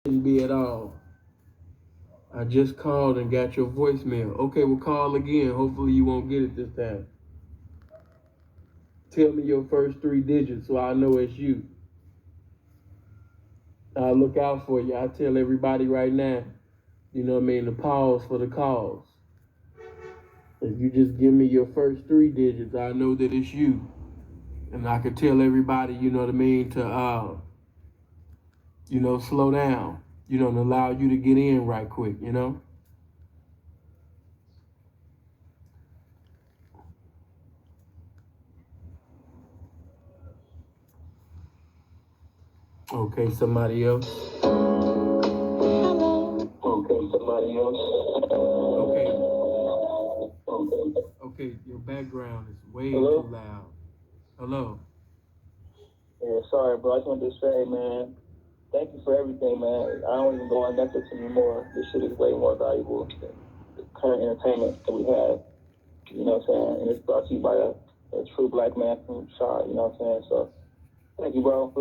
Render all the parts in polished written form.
Shouldn't be at all. I just called and got your voicemail. Okay, we'll call again. Hopefully you won't get it this time. Tell me your first three digits so I know it's you. I'll look out for you. I tell everybody right now, you know what I mean, to pause for the calls. If you just give me your first three digits, I know that it's you. And I could tell everybody, you know what I mean, to slow down, and allow you to get in right quick. Okay, somebody else. Okay, somebody else. Okay, your background is way too loud. Hello. Yeah, sorry, bro. I just wanted to say, man, thank you for everything, man. I don't even go on Netflix anymore. This shit is way more valuable than the current entertainment that we have. You know what I'm saying? And it's brought to you by a true black man from Shaw, you know what I'm saying? So, thank you, bro.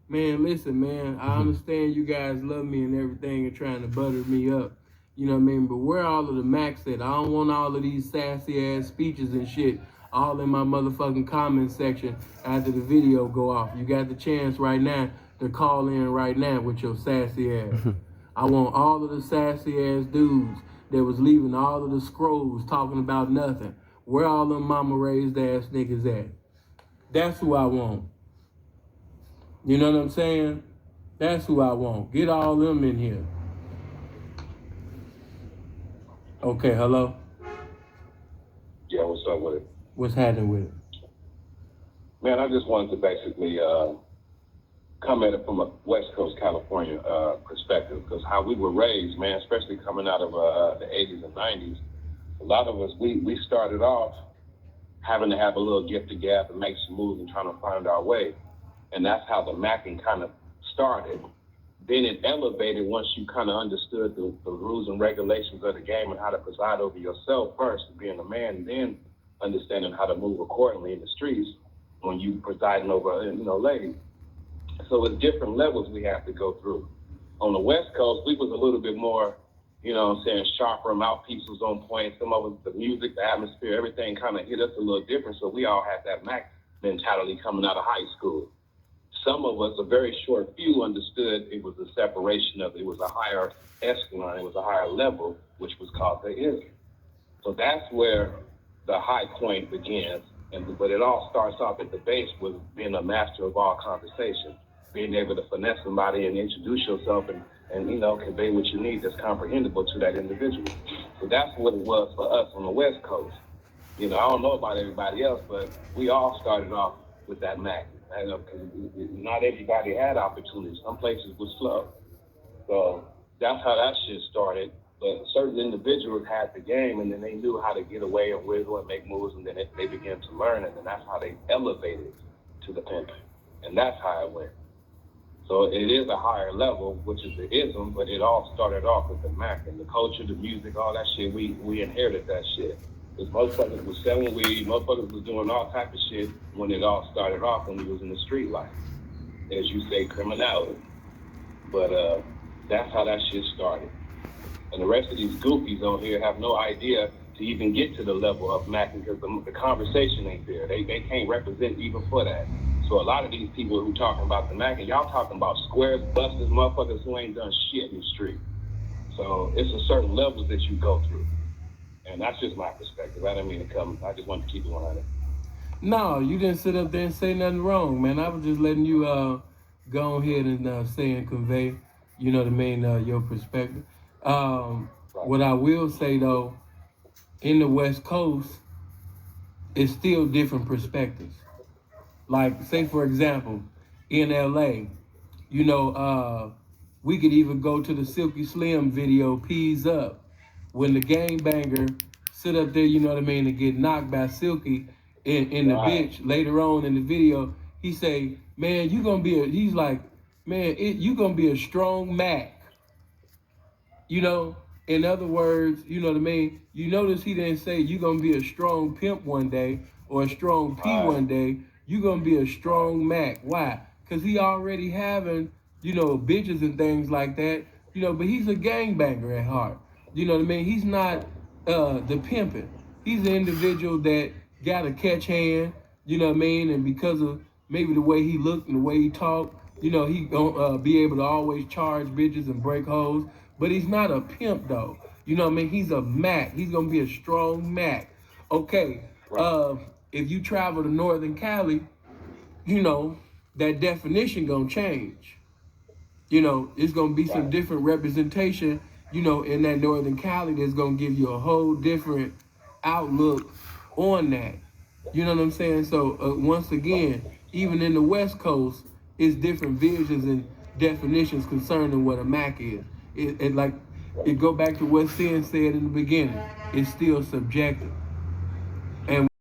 Man, listen, man, I understand you guys love me and everything and trying to butter me up. You know what I mean? But where all of the max at? I don't want all of these sassy ass speeches and shit all in my motherfucking comment section after the video go off. You got the chance right now to call in right now with your sassy ass. I want all of the sassy ass dudes that was leaving all of the scrolls talking about nothing. Where all them mama raised ass niggas at? That's who I want. You know what I'm saying? That's who I want. Get all them in here. Okay, hello? Yeah, what's up with it? What's happening with it? Man, I just wanted to basically come at it from a West Coast California perspective, because how we were raised, man, especially coming out of the 80s and 90s, a lot of us, we started off having to have a little gift to gab and make some moves and trying to find our way. And that's how the macking kind of started. Then it elevated once you kind of understood the rules and regulations of the game and how to preside over yourself first, being a man, and then understanding how to move accordingly in the streets when you presiding over, ladies. So it's different levels we have to go through. On the West Coast, we was a little bit more, sharper, mouthpiece was on point. Some of us, the music, the atmosphere, everything kind of hit us a little different. So we all had that Mac mentality coming out of high school. Some of us, a very short few, understood it was a separation of, it was a higher echelon, it was a higher level, which was called the ism. So that's where the high point begins. But it all starts off at the base with being a master of all conversation, being able to finesse somebody and introduce yourself and convey what you need that's comprehensible to that individual. So that's what it was for us on the West Coast. I don't know about everybody else, but we all started off with that Mac. Because not everybody had opportunities. Some places were slow. So that's how that shit started. But certain individuals had the game, and then they knew how to get away and wiggle and make moves, and then they began to learn, and then that's how they elevated to the pimp. And that's how it went. So it is a higher level, which is the ism, but it all started off with the Mac and the culture, the music, all that shit. We inherited that shit. Because motherfuckers was selling weed, motherfuckers was doing all type of shit when it all started off when we was in the street life. As you say, criminality. But that's how that shit started. And the rest of these goofies on here have no idea to even get to the level of Mac because the conversation ain't there. They can't represent even for that. So a lot of these people who talking about the Mac, and y'all talking about squares, busters, motherfuckers who ain't done shit in the street. So it's a certain levels that you go through. And that's just my perspective. I didn't mean to come. I just wanted to keep it on it. No, you didn't sit up there and say nothing wrong, man. I was just letting you go ahead and say and convey, your perspective. What I will say, though, in the West Coast, it's still different perspectives. Like, say, for example, in L.A., we could even go to the Silky Slim video, Peas Up, when the gangbanger sit up there, and get knocked by Silky in the bitch later on in the video, he say, man, you gonna be a strong Mac. In other words, you notice he didn't say you gonna be a strong pimp one day or a strong P one day. You gonna be a strong Mac. Why? Because he already having bitches and things like that. But he's a gangbanger at heart. You know what I mean? He's not the pimping. He's an individual that got a catch hand. You know what I mean? And because of maybe the way he looked and the way he talked, he gonna be able to always charge bitches and break hoes. But he's not a pimp though. You know what I mean? He's a Mac. He's gonna be a strong Mac. Okay. If you travel to Northern Cali, that definition gonna change. It's gonna be some different representation, in that Northern Cali that's gonna give you a whole different outlook on that. You know what I'm saying? So once again, even in the West Coast, it's different visions and definitions concerning what a Mac is. It go back to what Sin said in the beginning. It's still subjective. And